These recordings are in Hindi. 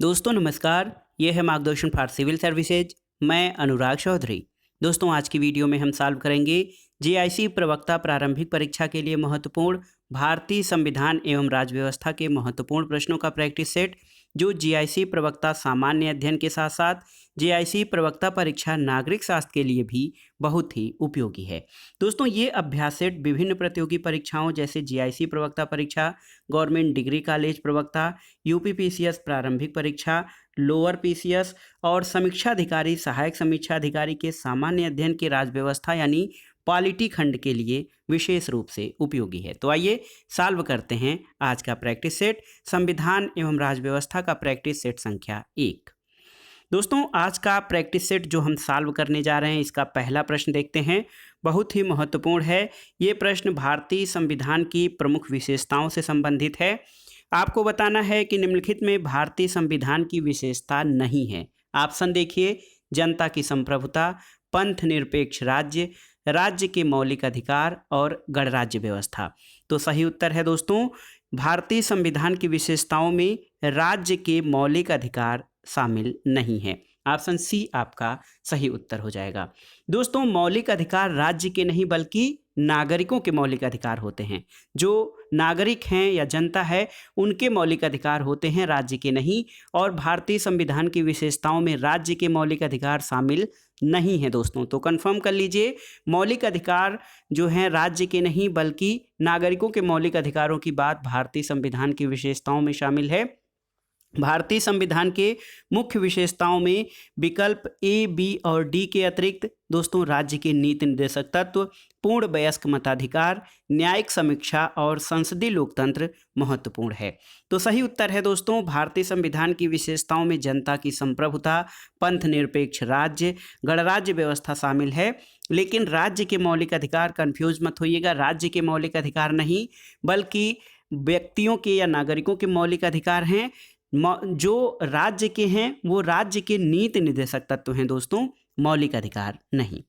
दोस्तों नमस्कार। ये है मार्गदर्शन फॉर सिविल सर्विसेज। मैं अनुराग चौधरी। दोस्तों आज की वीडियो में हम सॉल्व करेंगे जीआईसी प्रवक्ता प्रारंभिक परीक्षा के लिए महत्वपूर्ण भारतीय संविधान एवं राज्य व्यवस्था के महत्वपूर्ण प्रश्नों का प्रैक्टिस सेट, जो जीआईसी प्रवक्ता सामान्य अध्ययन के साथ साथ जीआईसी प्रवक्ता परीक्षा नागरिक शास्त्र के लिए भी बहुत ही उपयोगी है। दोस्तों ये अभ्यास सेट विभिन्न प्रतियोगी परीक्षाओं जैसे जीआईसी प्रवक्ता परीक्षा, गवर्नमेंट डिग्री कॉलेज प्रवक्ता, यूपीपीसीएस प्रारंभिक परीक्षा, लोअर पीसीएस और समीक्षा अधिकारी सहायक समीक्षा अधिकारी के सामान्य अध्ययन के राज्य व्यवस्था यानी पॉलिटी खंड के लिए विशेष रूप से उपयोगी है। तो आइए सॉल्व करते हैं आज का प्रैक्टिस सेट, संविधान एवं राज्य व्यवस्था का प्रैक्टिस सेट संख्या 1। दोस्तों आज का प्रैक्टिस सेट जो हम सॉल्व करने जा रहे हैं, इसका पहला प्रश्न देखते हैं। बहुत ही महत्वपूर्ण है। ये प्रश्न भारतीय संविधान की प्रमुख विशेषताओं से संबंधित है। आपको बताना है कि निम्नलिखित में भारतीय संविधान की विशेषता नहीं है। ऑप्शन देखिए, जनता की संप्रभुता, पंथ निरपेक्ष राज्य, राज्य के मौलिक अधिकार और गणराज्य व्यवस्था। तो सही उत्तर है दोस्तों, भारतीय संविधान की विशेषताओं में राज्य के मौलिक अधिकार शामिल नहीं है। ऑप्शन सी आपका सही उत्तर हो जाएगा। दोस्तों मौलिक अधिकार राज्य के नहीं बल्कि नागरिकों के मौलिक अधिकार होते हैं। जो नागरिक हैं या जनता है उनके मौलिक अधिकार होते हैं, राज्य के नहीं। और भारतीय संविधान की विशेषताओं में राज्य के मौलिक अधिकार शामिल नहीं है दोस्तों। तो कंफर्म कर लीजिए, मौलिक अधिकार जो हैं राज्य के नहीं बल्कि नागरिकों के मौलिक अधिकारों की बात भारतीय संविधान की विशेषताओं में शामिल है। भारतीय संविधान के मुख्य विशेषताओं में विकल्प ए, बी और डी के अतिरिक्त दोस्तों राज्य के नीति निर्देशक तत्व, पूर्ण वयस्क मताधिकार, न्यायिक समीक्षा और संसदीय लोकतंत्र महत्वपूर्ण है। तो सही उत्तर है दोस्तों, भारतीय संविधान की विशेषताओं में जनता की संप्रभुता, पंथ निरपेक्ष राज्य, गणराज्य व्यवस्था शामिल है। लेकिन राज्य के मौलिक अधिकार, कंफ्यूज मत होइएगा, राज्य के मौलिक अधिकार नहीं बल्कि व्यक्तियों के या नागरिकों के मौलिक अधिकार हैं। जो राज्य के हैं वो राज्य के नीति निर्देशक तत्व हैं दोस्तों, मौलिक अधिकार नहीं।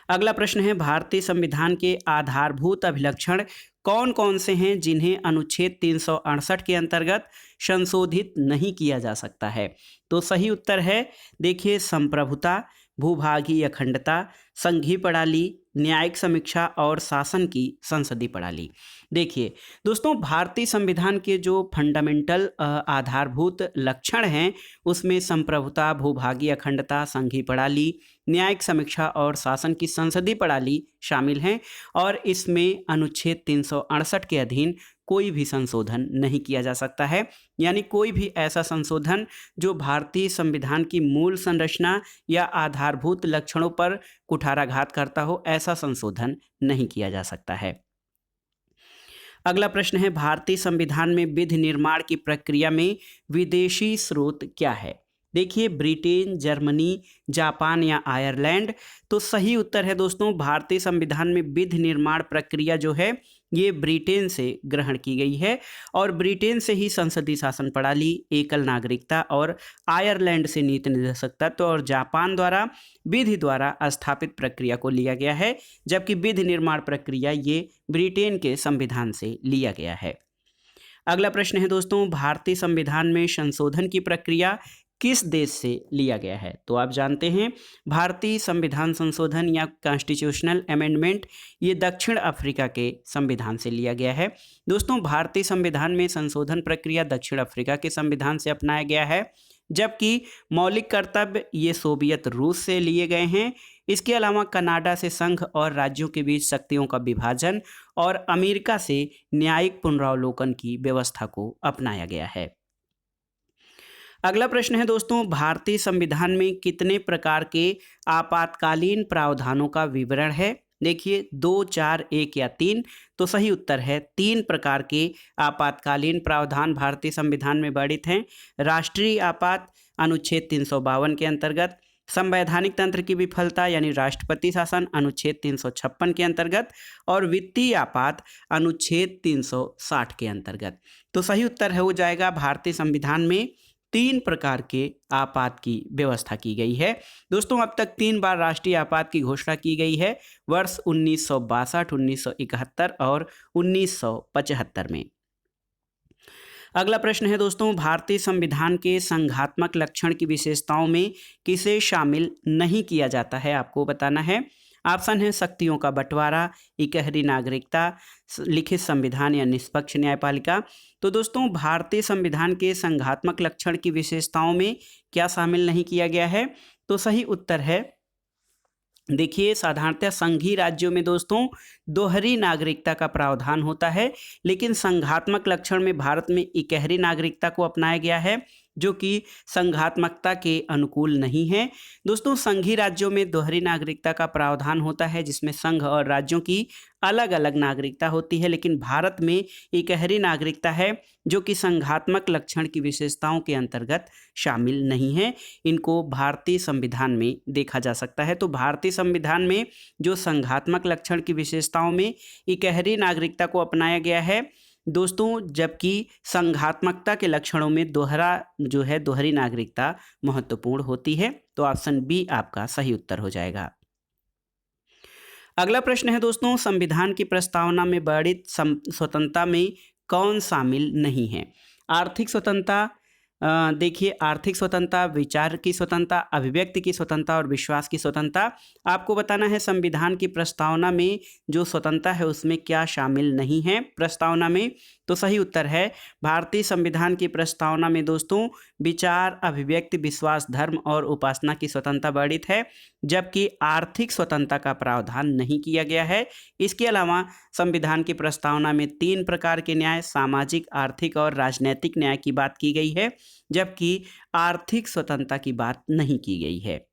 अगला प्रश्न है, भारतीय संविधान के आधारभूत अभिलक्षण कौन कौन से हैं जिन्हें अनुच्छेद 368 के अंतर्गत संशोधित नहीं किया जा सकता है। तो सही उत्तर है देखिए, संप्रभुता, भूभागीय अखंडता, संघीय प्रणाली, न्यायिक समीक्षा और शासन की संसदीय प्रणाली। देखिए दोस्तों, भारतीय संविधान के जो फंडामेंटल आधारभूत लक्षण हैं उसमें संप्रभुता, भूभागीय अखंडता, संघीय प्रणाली, न्यायिक समीक्षा और शासन की संसदीय प्रणाली शामिल हैं। और इसमें अनुच्छेद 368 के अधीन कोई भी संशोधन नहीं किया जा सकता है। यानी कोई भी ऐसा संशोधन जो भारतीय संविधान की मूल संरचना या आधारभूत लक्षणों पर कुठाराघात करता हो, ऐसा संशोधन नहीं किया जा सकता है। अगला प्रश्न है, भारतीय संविधान में विधि निर्माण की प्रक्रिया में विदेशी स्रोत क्या है। देखिए, ब्रिटेन, जर्मनी, जापान या आयरलैंड। तो सही उत्तर है दोस्तों, भारतीय संविधान में विधि निर्माण प्रक्रिया जो है ये ब्रिटेन से ग्रहण की गई है। और ब्रिटेन से ही संसदीय शासन प्रणाली, एकल नागरिकता और आयरलैंड से नीति निर्देशक तत्व और जापान द्वारा विधि द्वारा स्थापित प्रक्रिया को लिया गया है। जबकि विधि निर्माण प्रक्रिया ये ब्रिटेन के संविधान से लिया गया है। अगला प्रश्न है दोस्तों, भारतीय संविधान में संशोधन की प्रक्रिया किस देश से लिया गया है। तो आप जानते हैं भारतीय संविधान संशोधन या कॉन्स्टिट्यूशनल अमेंडमेंट ये दक्षिण अफ्रीका के संविधान से लिया गया है। दोस्तों भारतीय संविधान में संशोधन प्रक्रिया दक्षिण अफ्रीका के संविधान से अपनाया गया है, जबकि मौलिक कर्तव्य ये सोवियत रूस से लिए गए हैं। इसके अलावा कनाडा से संघ और राज्यों के बीच शक्तियों का विभाजन और अमेरिका से न्यायिक पुनरावलोकन की व्यवस्था को अपनाया गया है। अगला प्रश्न है दोस्तों, भारतीय संविधान में कितने प्रकार के आपातकालीन प्रावधानों का विवरण है। देखिए 2, 4, 1 या 3। तो सही उत्तर है 3 प्रकार के आपातकालीन प्रावधान भारतीय संविधान में वर्णित हैं। राष्ट्रीय आपात अनुच्छेद 352 के अंतर्गत, संवैधानिक तंत्र की विफलता यानी राष्ट्रपति शासन अनुच्छेद 356 के अंतर्गत और वित्तीय आपात अनुच्छेद 360 के अंतर्गत। तो सही उत्तर हो जाएगा, भारतीय संविधान में 3 प्रकार के आपात की व्यवस्था की गई है। दोस्तों अब तक 3 बार राष्ट्रीय आपात की घोषणा की गई है, वर्ष 1962, 1971 और 1975 में। अगला प्रश्न है दोस्तों, भारतीय संविधान के संघात्मक लक्षण की विशेषताओं में किसे शामिल नहीं किया जाता है, आपको बताना है। ऑप्शन है शक्तियों का बंटवारा, इकहरी नागरिकता, लिखित संविधान या निष्पक्ष न्यायपालिका। तो दोस्तों भारतीय संविधान के संघात्मक लक्षण की विशेषताओं में क्या शामिल नहीं किया गया है? तो सही उत्तर है, देखिए साधारणतः संघीय राज्यों में दोस्तों दोहरी नागरिकता का प्रावधान होता है, लेकिन संघात्मक लक्षण में भारत में इकहरी नागरिकता को अपनाया गया है, जो कि संघात्मकता के अनुकूल नहीं है। दोस्तों संघीय राज्यों में दोहरी नागरिकता का प्रावधान होता है, जिसमें संघ और राज्यों की अलग अलग नागरिकता होती है, लेकिन भारत में इकहरी नागरिकता है, जो कि संघात्मक लक्षण की विशेषताओं के अंतर्गत शामिल नहीं है। इनको भारतीय संविधान में देखा जा सकता है। तो भारतीय संविधान में जो संघात्मक लक्षण की विशेषताओं में इकहरी नागरिकता को अपनाया गया है दोस्तों, जबकि संघात्मकता के लक्षणों में दोहरी नागरिकता महत्वपूर्ण होती है। तो ऑप्शन बी आपका सही उत्तर हो जाएगा। अगला प्रश्न है दोस्तों, संविधान की प्रस्तावना में वर्णित स्वतंत्रता में कौन शामिल नहीं है? आर्थिक स्वतंत्रता, देखिए आर्थिक स्वतंत्रता, विचार की स्वतंत्रता, अभिव्यक्ति की स्वतंत्रता और विश्वास की स्वतंत्रता। आपको बताना है संविधान की प्रस्तावना में जो स्वतंत्रता है उसमें क्या शामिल नहीं है प्रस्तावना में। तो सही उत्तर है, भारतीय संविधान की प्रस्तावना में दोस्तों विचार, अभिव्यक्ति, विश्वास, धर्म और उपासना की स्वतंत्रता वर्णित है, जबकि आर्थिक स्वतंत्रता का प्रावधान नहीं किया गया है। इसके अलावा संविधान की प्रस्तावना में 3 प्रकार के न्याय, सामाजिक, आर्थिक और राजनैतिक न्याय की बात की गई है, जबकि आर्थिक स्वतंत्रता की बात नहीं की गई है।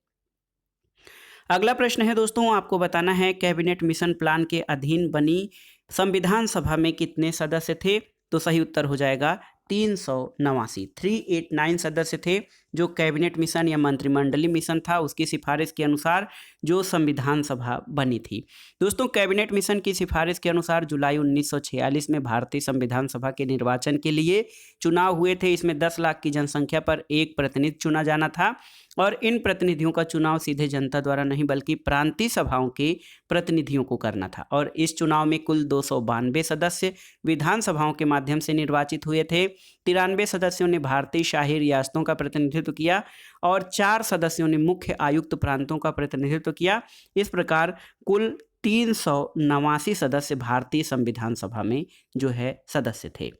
अगला प्रश्न है दोस्तों, आपको बताना है कैबिनेट मिशन प्लान के अधीन बनी संविधान सभा में कितने सदस्य थे? तो सही उत्तर हो जाएगा 389 सदस्य थे। जो कैबिनेट मिशन या मंत्रिमंडलीय मिशन था उसकी सिफारिश के अनुसार जो संविधान सभा बनी थी। दोस्तों कैबिनेट मिशन की सिफारिश के अनुसार जुलाई 1946 में भारतीय संविधान सभा के निर्वाचन के लिए चुनाव हुए थे। इसमें 10 लाख की जनसंख्या पर एक प्रतिनिधि चुना जाना था और इन प्रतिनिधियों का चुनाव सीधे जनता द्वारा नहीं बल्कि प्रांतीय सभाओं के प्रतिनिधियों को करना था। और इस चुनाव में कुल 292 सदस्य विधानसभाओं के माध्यम से निर्वाचित हुए थे। 93 सदस्यों ने भारतीय शाही रियासतों का प्रतिनिधित्व किया और 4 सदस्यों ने मुख्य आयुक्त प्रांतों का प्रतिनिधित्व किया। इस प्रकार कुल 389 सदस्य भारतीय संविधान सभा में जो है सदस्य थे।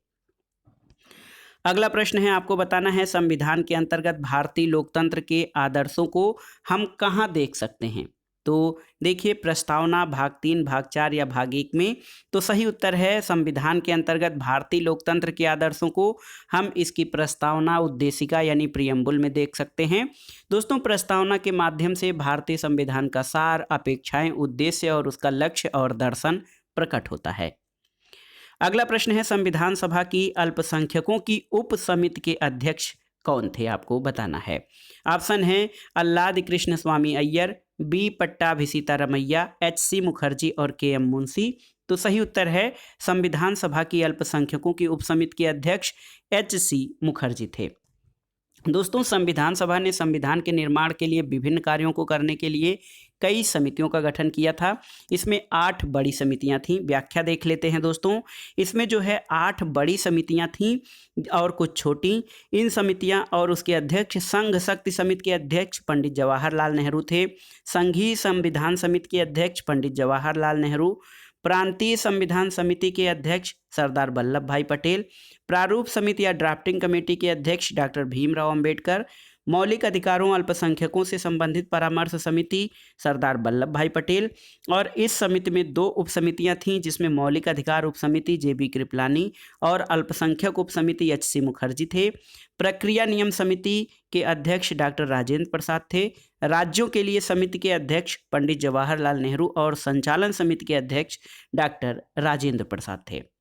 अगला प्रश्न है, आपको बताना है संविधान के अंतर्गत भारतीय लोकतंत्र के आदर्शों को हम कहाँ देख सकते हैं? तो देखिए प्रस्तावना भाग 3, भाग 4 या भाग 1 में। तो सही उत्तर है संविधान के अंतर्गत भारतीय लोकतंत्र के आदर्शों को हम इसकी प्रस्तावना, उद्देशिका यानी प्रियम्बुल में देख सकते हैं। दोस्तों प्रस्तावना के माध्यम से भारतीय संविधान का सार, अपेक्षाएं, उद्देश्य और उसका लक्ष्य और दर्शन प्रकट होता है। अगला प्रश्न है, संविधान सभा की अल्पसंख्यकों की उप समिति के अध्यक्ष कौन थे? आपको बताना है। ऑप्शन है अल्लाद कृष्ण स्वामी अय्यर, बी पट्टाभिसीता रमैया, HC मुखर्जी और KM मुंशी। तो सही उत्तर है संविधान सभा की अल्पसंख्यकों की उप समिति के अध्यक्ष HC मुखर्जी थे। दोस्तों संविधान सभा ने संविधान के निर्माण के लिए विभिन्न कार्यों को करने के लिए कई समितियों का गठन किया था। इसमें 8 बड़ी समितियां थीं। व्याख्या देख लेते हैं दोस्तों। इसमें जो है 8 बड़ी समितियां थीं और कुछ छोटी। इन समितियां और उसके अध्यक्ष, संघ शक्ति समिति के अध्यक्ष पंडित जवाहरलाल नेहरू थे। संघीय संविधान समिति के अध्यक्ष पंडित जवाहरलाल नेहरू, प्रांतीय संविधान समिति के अध्यक्ष सरदार वल्लभ भाई पटेल, प्रारूप समिति या ड्राफ्टिंग कमेटी के अध्यक्ष डॉक्टर भीमराव अंबेडकर, मौलिक अधिकारों अल्पसंख्यकों से संबंधित परामर्श समिति सरदार वल्लभ भाई पटेल। और इस समिति में 2 उप समितियां थीं, जिसमें मौलिक अधिकार उप समिति JB कृपलानी और अल्पसंख्यक उप समिति HC मुखर्जी थे। प्रक्रिया नियम समिति के अध्यक्ष डॉक्टर राजेंद्र प्रसाद थे। राज्यों के लिए समिति के अध्यक्ष पंडित जवाहरलाल नेहरू और संचालन समिति के अध्यक्ष डॉक्टर राजेंद्र प्रसाद थे।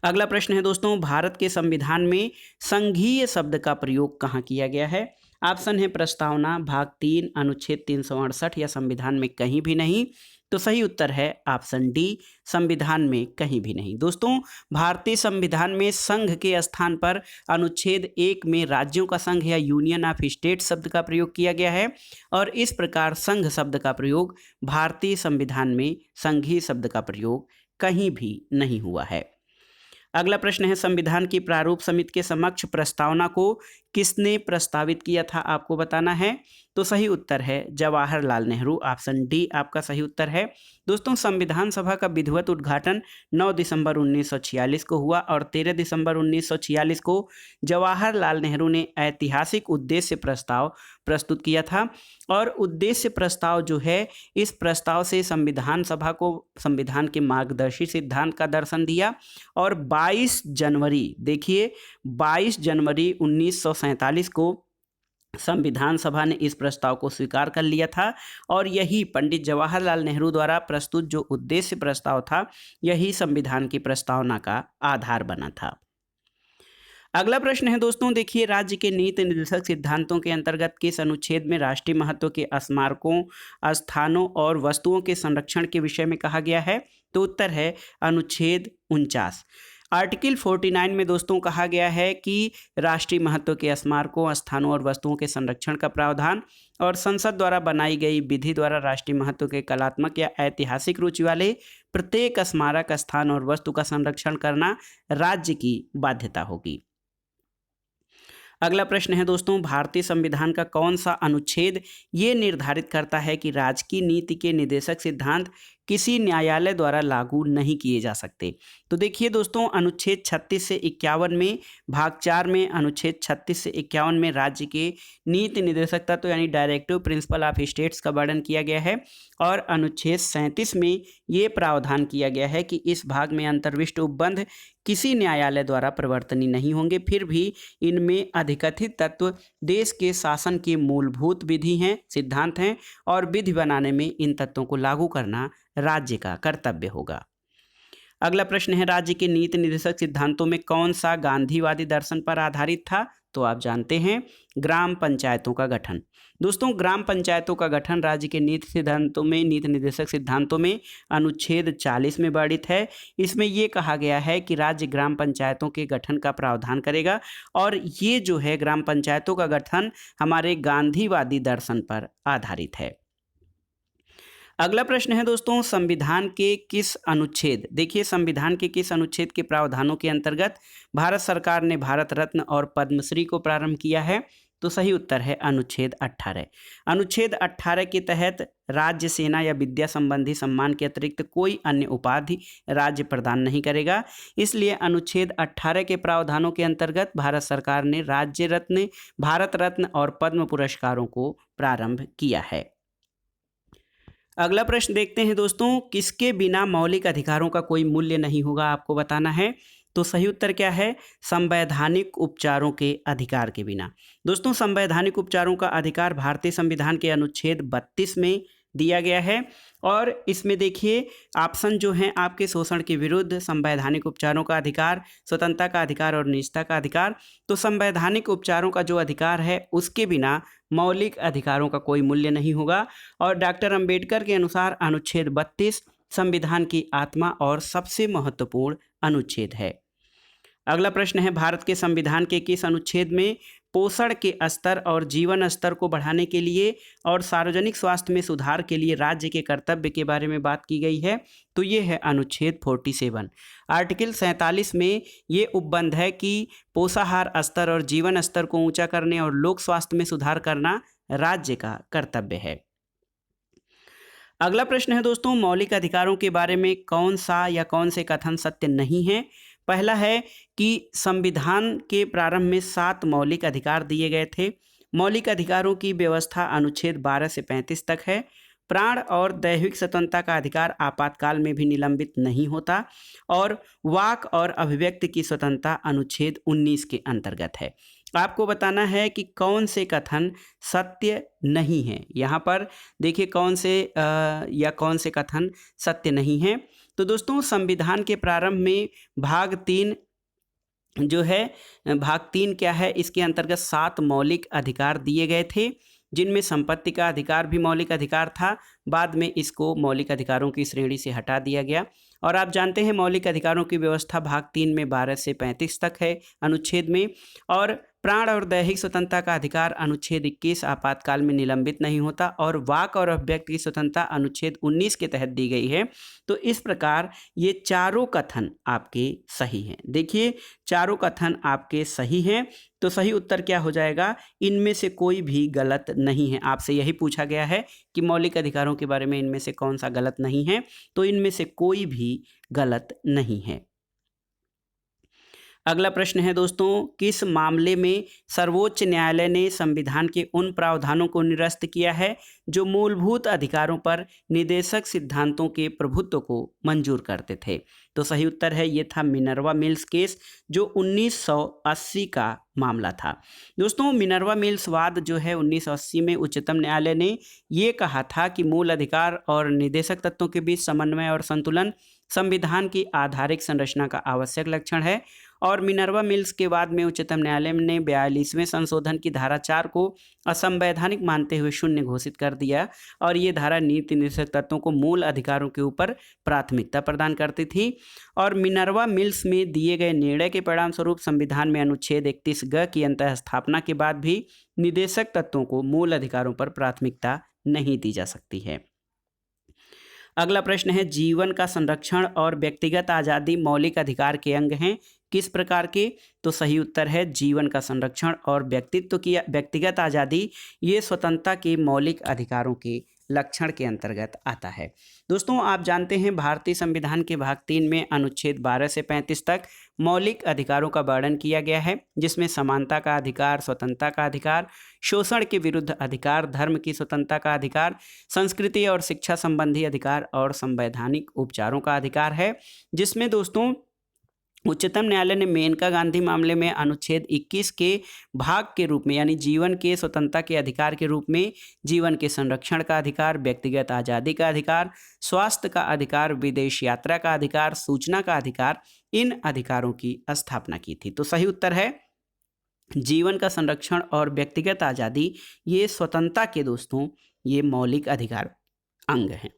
अगला प्रश्न है दोस्तों, भारत के संविधान में संघीय शब्द का प्रयोग कहाँ किया गया है? ऑप्शन है प्रस्तावना, भाग 3, अनुच्छेद 368 या संविधान में कहीं भी नहीं। तो सही उत्तर है ऑप्शन डी, संविधान में कहीं भी नहीं। दोस्तों भारतीय संविधान में संघ के स्थान पर अनुच्छेद 1 में राज्यों का संघ या यूनियन ऑफ स्टेट शब्द का प्रयोग किया गया है और इस प्रकार संघ शब्द का प्रयोग भारतीय संविधान में संघीय शब्द का प्रयोग कहीं भी नहीं हुआ है। अगला प्रश्न है, संविधान की प्रारूप समिति के समक्ष प्रस्तावना को किसने प्रस्तावित किया था, आपको बताना है। तो सही उत्तर है जवाहरलाल नेहरू, ऑप्शन डी आपका सही उत्तर है। दोस्तों, संविधान सभा का विधिवत उद्घाटन 9 दिसंबर 1946 को हुआ और 13 दिसंबर 1946 को जवाहरलाल नेहरू ने ऐतिहासिक उद्देश्य प्रस्ताव प्रस्तुत किया था। और उद्देश्य प्रस्ताव जो है, इस प्रस्ताव से संविधान सभा को संविधान के मार्गदर्शी सिद्धांत का दर्शन दिया। और 22 जनवरी, देखिए 22 जनवरी 1947 को संविधान सभा ने इस प्रस्ताव को स्वीकार कर लिया था। और यही पंडित जवाहरलाल नेहरू द्वारा प्रस्तुत जो उद्देश्य प्रस्ताव था, यही संविधान की प्रस्तावना का आधार बना था। अगला प्रश्न है दोस्तों, देखिए राज्य के नीति निर्देशक सिद्धांतों के अंतर्गत किस अनुच्छेद में राष्ट्रीय महत्व के स्मारकों, स्थानों और वस्तुओं के संरक्षण के विषय में कहा गया है। तो उत्तर है अनुच्छेद 49। आर्टिकल 49 में दोस्तों कहा गया है कि राष्ट्रीय महत्व के स्मारकों, स्थानों और वस्तुओं के संरक्षण का प्रावधान और संसद द्वारा बनाई गई विधि द्वारा राष्ट्रीय महत्व के कलात्मक या ऐतिहासिक रुचि वाले प्रत्येक स्मारक, स्थान और वस्तु का संरक्षण करना राज्य की बाध्यता होगी। अगला प्रश्न है दोस्तों, भारतीय संविधान का कौन सा अनुच्छेद ये निर्धारित करता है कि राजकीय नीति के निर्देशक सिद्धांत किसी न्यायालय द्वारा लागू नहीं किए जा सकते। तो देखिए दोस्तों, अनुच्छेद 36 से 51 में भाग 4 में अनुच्छेद 36 से 51 में राज्य के नीति निर्देशक तत्व यानी डायरेक्टिव प्रिंसिपल ऑफ स्टेट्स का वर्णन किया गया है। और अनुच्छेद 37 में ये प्रावधान किया गया है कि इस भाग में अंतर्विष्ट उपबंध किसी न्यायालय द्वारा प्रवर्तनीय नहीं होंगे, फिर भी इनमें अधिकथित तत्व देश के शासन की मूलभूत विधि हैं, सिद्धांत हैं और विधि बनाने में इन तत्वों को लागू करना राज्य का कर्तव्य होगा। अगला प्रश्न है, राज्य के नीति निर्देशक सिद्धांतों में कौन सा गांधीवादी दर्शन पर आधारित था। तो आप जानते हैं ग्राम पंचायतों का गठन। दोस्तों, ग्राम पंचायतों का गठन राज्य के नीति निर्देशक सिद्धांतों में अनुच्छेद 40 में वर्णित है। इसमें ये कहा गया है कि राज्य ग्राम पंचायतों के गठन का प्रावधान करेगा और ये जो है ग्राम पंचायतों का गठन हमारे गांधीवादी दर्शन पर आधारित है। अगला प्रश्न है दोस्तों, संविधान के किस अनुच्छेद, देखिए संविधान के किस अनुच्छेद के प्रावधानों के अंतर्गत भारत सरकार ने भारत रत्न और पद्मश्री को प्रारंभ किया है। तो सही उत्तर है अनुच्छेद 18। अनुच्छेद 18 के तहत राज्य, सेना या विद्या संबंधी सम्मान के अतिरिक्त कोई अन्य उपाधि राज्य प्रदान नहीं करेगा। इसलिए अनुच्छेद 18 के प्रावधानों के अंतर्गत भारत सरकार ने राज्य रत्न, भारत रत्न और पद्म पुरस्कारों को प्रारंभ किया है। अगला प्रश्न देखते हैं दोस्तों, किसके बिना मौलिक अधिकारों का कोई मूल्य नहीं होगा, आपको बताना है। तो सही उत्तर क्या है, संवैधानिक उपचारों के अधिकार के बिना। दोस्तों, संवैधानिक उपचारों का अधिकार भारतीय संविधान के अनुच्छेद 32 में दिया गया है। और इसमें देखिए ऑप्शन जो हैं आपके, शोषण के विरुद्ध, संवैधानिक उपचारों का अधिकार, स्वतंत्रता का अधिकार और निजता का अधिकार। तो संवैधानिक उपचारों का जो अधिकार है उसके बिना मौलिक अधिकारों का कोई मूल्य नहीं होगा। और डॉक्टर अंबेडकर के अनुसार अनुच्छेद 32 संविधान की आत्मा और सबसे महत्वपूर्ण अनुच्छेद है। अगला प्रश्न है, भारत के संविधान के किस अनुच्छेद में पोषण के स्तर और जीवन स्तर को बढ़ाने के लिए और सार्वजनिक स्वास्थ्य में सुधार के लिए राज्य के कर्तव्य के बारे में बात की गई है। तो ये है अनुच्छेद 47। आर्टिकल 47 में ये उपबंध है कि पोषाहार स्तर और जीवन स्तर को ऊंचा करने और लोक स्वास्थ्य में सुधार करना राज्य का कर्तव्य है। अगला प्रश्न है दोस्तों, मौलिक अधिकारों के बारे में कौन सा या कौन से कथन सत्य नहीं है। पहला है कि संविधान के प्रारंभ में 7 मौलिक अधिकार दिए गए थे। मौलिक अधिकारों की व्यवस्था अनुच्छेद 12 से 35 तक है। प्राण और दैहिक स्वतंत्रता का अधिकार आपातकाल में भी निलंबित नहीं होता। और वाक और अभिव्यक्ति की स्वतंत्रता अनुच्छेद 19 के अंतर्गत है। आपको बताना है कि कौन से कथन सत्य नहीं है। यहाँ पर देखिए कौन से कथन सत्य नहीं है। तो दोस्तों, संविधान के प्रारंभ में भाग 3 जो है, भाग 3 क्या है, इसके अंतर्गत 7 मौलिक अधिकार दिए गए थे, जिनमें संपत्ति का अधिकार भी मौलिक अधिकार था। बाद में इसको मौलिक अधिकारों की श्रेणी से हटा दिया गया। और आप जानते हैं मौलिक अधिकारों की व्यवस्था भाग 3 में 12 से 35 तक है अनुच्छेद में। और प्राण और दैहिक स्वतंत्रता का अधिकार अनुच्छेद 21 आपातकाल में निलंबित नहीं होता और वाक और अभिव्यक्ति की स्वतंत्रता अनुच्छेद 19 के तहत दी गई है। तो इस प्रकार ये चारों कथन आपके सही हैं। देखिए, चारों कथन आपके सही हैं, तो सही उत्तर क्या हो जाएगा? इनमें से कोई भी गलत नहीं है। आपसे यही पूछा गया है कि मौलिक अधिकारों के बारे में इनमें से कौन सा गलत नहीं है, तो इनमें से कोई भी गलत नहीं है। अगला प्रश्न है दोस्तों, किस मामले में सर्वोच्च न्यायालय ने संविधान के उन प्रावधानों को निरस्त किया है जो मूलभूत अधिकारों पर निदेशक सिद्धांतों के प्रभुत्व को मंजूर करते थे? तो सही उत्तर है, ये था मिनर्वा मिल्स केस, जो 1980 का मामला था। दोस्तों, मिनर्वा मिल्स वाद जो है 1980 में उच्चतम न्यायालय ने ये कहा था कि मूल अधिकार और निदेशक तत्वों के बीच समन्वय और संतुलन संविधान की आधारिक संरचना का आवश्यक लक्षण है। और मिनर्वा मिल्स के बाद में उच्चतम न्यायालय ने 42वें संशोधन की धारा 4 को असंवैधानिक मानते हुए शून्य घोषित कर दिया और ये धारा नीति निदेशक तत्वों को मूल अधिकारों के ऊपर प्राथमिकता प्रदान करती थी। और मिनर्वा मिल्स में दिए गए निर्णय के परिणाम स्वरूप संविधान में अनुच्छेद 31 की अंतः स्थापना के बाद भी निदेशक तत्वों को मूल अधिकारों पर प्राथमिकता नहीं दी जा सकती है। अगला प्रश्न है, जीवन का संरक्षण और व्यक्तिगत आज़ादी मौलिक अधिकार के अंग हैं, किस प्रकार के? तो सही उत्तर है, जीवन का संरक्षण और व्यक्तिगत आज़ादी ये स्वतंत्रता के मौलिक अधिकारों के लक्षण के अंतर्गत आता है। दोस्तों, आप जानते हैं भारतीय संविधान के भाग 3 में अनुच्छेद 12 से 35 तक मौलिक अधिकारों का वर्णन किया गया है, जिसमें समानता का अधिकार, स्वतंत्रता का अधिकार, शोषण के विरुद्ध अधिकार, धर्म की स्वतंत्रता का अधिकार, संस्कृति और शिक्षा संबंधी अधिकार और संवैधानिक उपचारों का अधिकार है। जिसमें दोस्तों उच्चतम न्यायालय ने मेनका गांधी मामले में अनुच्छेद 21 के भाग के रूप में, यानी जीवन के स्वतंत्रता के अधिकार के रूप में, जीवन के संरक्षण का अधिकार, व्यक्तिगत आज़ादी का अधिकार, स्वास्थ्य का अधिकार, विदेश यात्रा का अधिकार, सूचना का अधिकार, इन अधिकारों की स्थापना की थी। तो सही उत्तर है, जीवन का संरक्षण और व्यक्तिगत आज़ादी ये स्वतंत्रता के दोस्तों ये मौलिक अधिकार अंग हैं।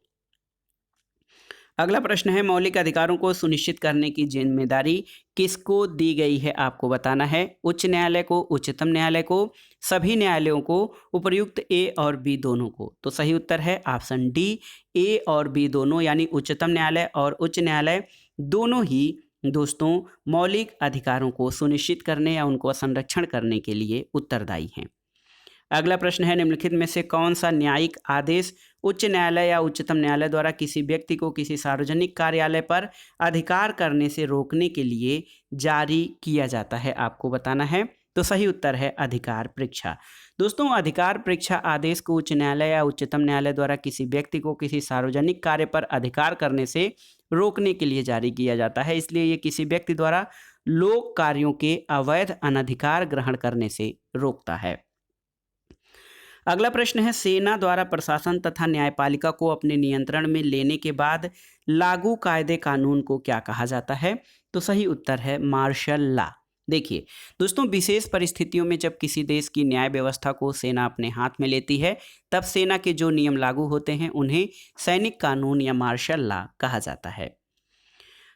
अगला प्रश्न है, मौलिक अधिकारों को सुनिश्चित करने की जिम्मेदारी किसको दी गई है? आपको बताना है। उच्च न्यायालय को, उच्चतम न्यायालय को, सभी न्यायालयों को, उपर्युक्त ए और बी दोनों को? तो सही उत्तर है ऑप्शन डी, ए और बी दोनों, यानी उच्चतम न्यायालय और उच्च न्यायालय दोनों ही दोस्तों मौलिक अधिकारों को सुनिश्चित करने या उनको संरक्षण करने के लिए उत्तरदायी हैं। अगला प्रश्न है, निम्नलिखित में से कौन सा न्यायिक आदेश उच्च न्यायालय या उच्चतम न्यायालय द्वारा किसी व्यक्ति को किसी सार्वजनिक कार्यालय पर अधिकार करने से रोकने के लिए जारी किया जाता है? आपको बताना है। तो सही उत्तर है अधिकार परीक्षा। दोस्तों, अधिकार परीक्षा आदेश को उच्च न्यायालय या उच्चतम न्यायालय द्वारा किसी व्यक्ति को किसी सार्वजनिक कार्य पर अधिकार करने से रोकने के लिए जारी किया जाता है। इसलिए ये किसी व्यक्ति द्वारा लोक कार्यों के अवैध अनधिकार ग्रहण करने से रोकता है। अगला प्रश्न है, सेना द्वारा प्रशासन तथा न्यायपालिका को अपने नियंत्रण में लेने के बाद लागू कायदे कानून को क्या कहा जाता है? तो सही उत्तर है मार्शल लॉ। देखिए दोस्तों, विशेष परिस्थितियों में जब किसी देश की न्याय व्यवस्था को सेना अपने हाथ में लेती है, तब सेना के जो नियम लागू होते हैं उन्हें सैनिक कानून या मार्शल लॉ कहा जाता है।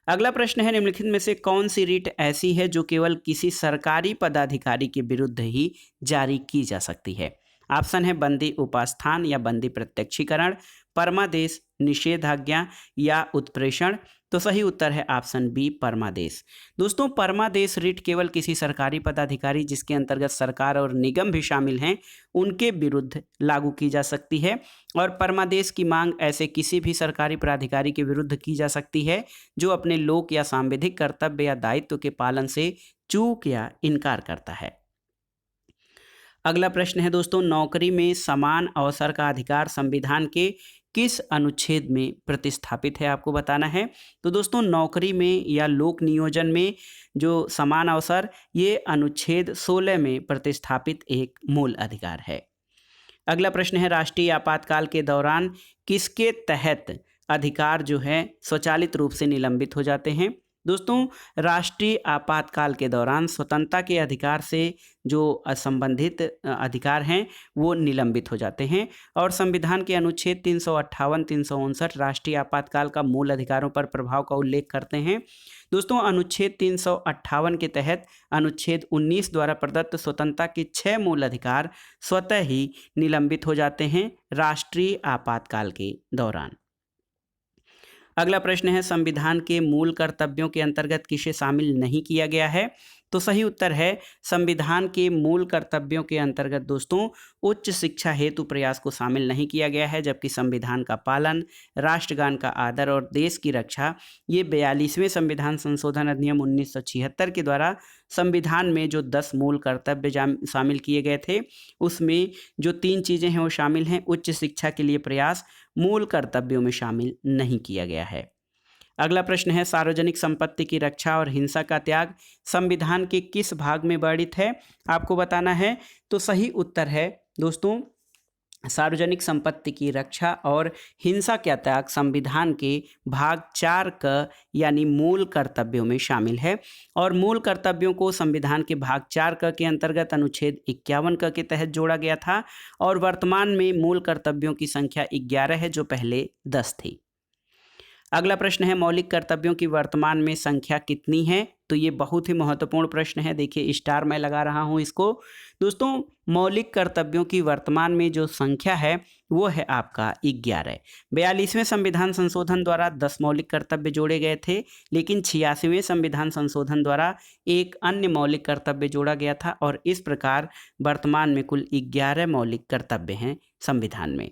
अगला प्रश्न है, निम्नलिखित में से कौन सी रिट ऐसी है जो केवल किसी सरकारी पदाधिकारी के विरुद्ध ही जारी की जा सकती है? ऑप्शन है बंदी उपास्थान या बंदी प्रत्यक्षीकरण, परमादेश, निषेधाज्ञा या उत्प्रेषण। तो सही उत्तर है ऑप्शन बी, परमादेश। दोस्तों, परमादेश रिट केवल किसी सरकारी पदाधिकारी जिसके अंतर्गत सरकार और निगम भी शामिल हैं उनके विरुद्ध लागू की जा सकती है। और परमादेश की मांग ऐसे किसी भी सरकारी प्राधिकारी के विरुद्ध की जा सकती है जो अपने लोक या सांविधिक कर्तव्य या दायित्व के पालन से चूक या इनकार करता है। अगला प्रश्न है दोस्तों, नौकरी में समान अवसर का अधिकार संविधान के किस अनुच्छेद में प्रतिस्थापित है? आपको बताना है। तो दोस्तों, नौकरी में या लोक नियोजन में जो समान अवसर, ये अनुच्छेद 16 में प्रतिस्थापित एक मूल अधिकार है। अगला प्रश्न है, राष्ट्रीय आपातकाल के दौरान किसके तहत अधिकार जो है स्वचालित रूप से निलंबित हो जाते हैं? दोस्तों, राष्ट्रीय आपातकाल के दौरान स्वतंत्रता के अधिकार से जो असंबंधित अधिकार हैं वो निलंबित हो जाते हैं और संविधान के अनुच्छेद 358, 359 राष्ट्रीय आपातकाल का मूल अधिकारों पर प्रभाव का उल्लेख करते हैं। दोस्तों, अनुच्छेद 358 के तहत अनुच्छेद 19 द्वारा प्रदत्त स्वतंत्रता के 6 मूल अधिकार स्वतः ही निलंबित हो जाते हैं राष्ट्रीय आपातकाल के दौरान। अगला प्रश्न है, संविधान के मूल कर्तव्यों के अंतर्गत किसे शामिल नहीं किया गया है? तो सही उत्तर है, संविधान के मूल कर्तव्यों के अंतर्गत दोस्तों उच्च शिक्षा हेतु प्रयास को शामिल नहीं किया गया है, जबकि संविधान का पालन, राष्ट्रगान का आदर और देश की रक्षा ये 42वें संविधान संशोधन अधिनियम 1976 के द्वारा संविधान में जो 10 मूल कर्तव्य शामिल किए गए थे उसमें जो 3 चीज़ें हैं वो शामिल हैं। उच्च शिक्षा के लिए प्रयास मूल कर्तव्यों में शामिल नहीं किया गया है। अगला प्रश्न है, सार्वजनिक संपत्ति की रक्षा और हिंसा का त्याग संविधान के किस भाग में वर्णित है? आपको बताना है। तो सही उत्तर है दोस्तों, सार्वजनिक संपत्ति की रक्षा और हिंसा का त्याग संविधान के भाग 4 क यानी मूल कर्तव्यों में शामिल है और मूल कर्तव्यों को संविधान के भाग 4 क के अंतर्गत अनुच्छेद 51 क के तहत जोड़ा गया था और वर्तमान में मूल कर्तव्यों की संख्या 11 है जो पहले 10 थी। अगला प्रश्न है, मौलिक कर्तव्यों की वर्तमान में संख्या कितनी है? तो ये बहुत ही महत्वपूर्ण प्रश्न है। देखिए स्टार मैं लगा रहा हूँ इसको। दोस्तों, मौलिक कर्तव्यों की वर्तमान में जो संख्या है वो है आपका 11। 42वें संविधान संशोधन द्वारा 10 मौलिक कर्तव्य जोड़े गए थे, लेकिन 86वें संविधान संशोधन द्वारा एक अन्य मौलिक कर्तव्य जोड़ा गया था और इस प्रकार वर्तमान में कुल 11 मौलिक कर्तव्य हैं संविधान में।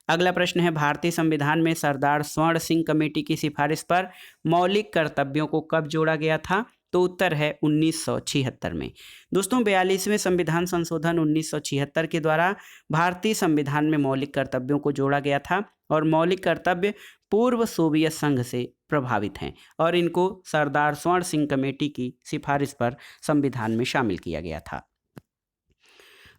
अगला प्रश्न है, भारतीय संविधान में सरदार स्वर्ण सिंह कमेटी की सिफारिश पर मौलिक कर्तव्यों को कब जोड़ा गया था? तो उत्तर है 1976 में। दोस्तों, 42वें संविधान संशोधन 1976 के द्वारा भारतीय संविधान में मौलिक कर्तव्यों को जोड़ा गया था और मौलिक कर्तव्य पूर्व सोवियत संघ से प्रभावित हैं और इनको सरदार स्वर्ण सिंह कमेटी की सिफारिश पर संविधान में शामिल किया गया था।